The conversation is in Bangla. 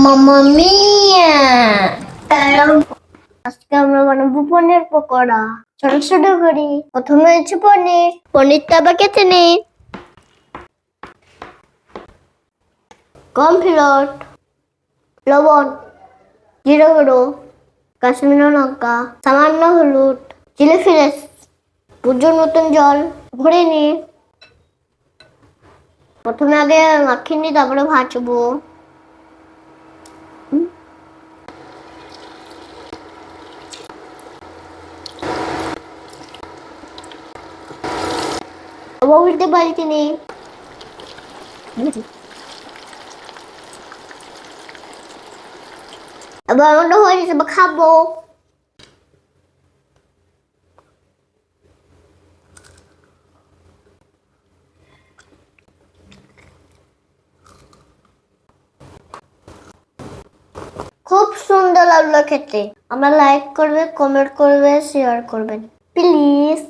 মাম্মা মিয়া। আজকে আমরা বানাবো পনির পকোড়া। ছোট ছোট করি। প্রথমে হচ্ছে পনিরটা আবার কেটে নেই। কর্নফ্লোর, লবণ, জিরা গুঁড়ো, কাশ্মীরি লঙ্কা, সামান্য হলুদ, চিলি ফ্লেক্স, প্রচুর মতন জল ভরে নি। প্রথমে আগে মাখিয়ে নি, তারপরে ভাজবো। উল্টে পাল্টে নি। এবার আমরা হয়ে গেছে, এবার খাবো। খুব সুন্দর লাগলো খেতে। আমরা লাইক করবে, কমেন্ট করবে, শেয়ার করবেন প্লিজ।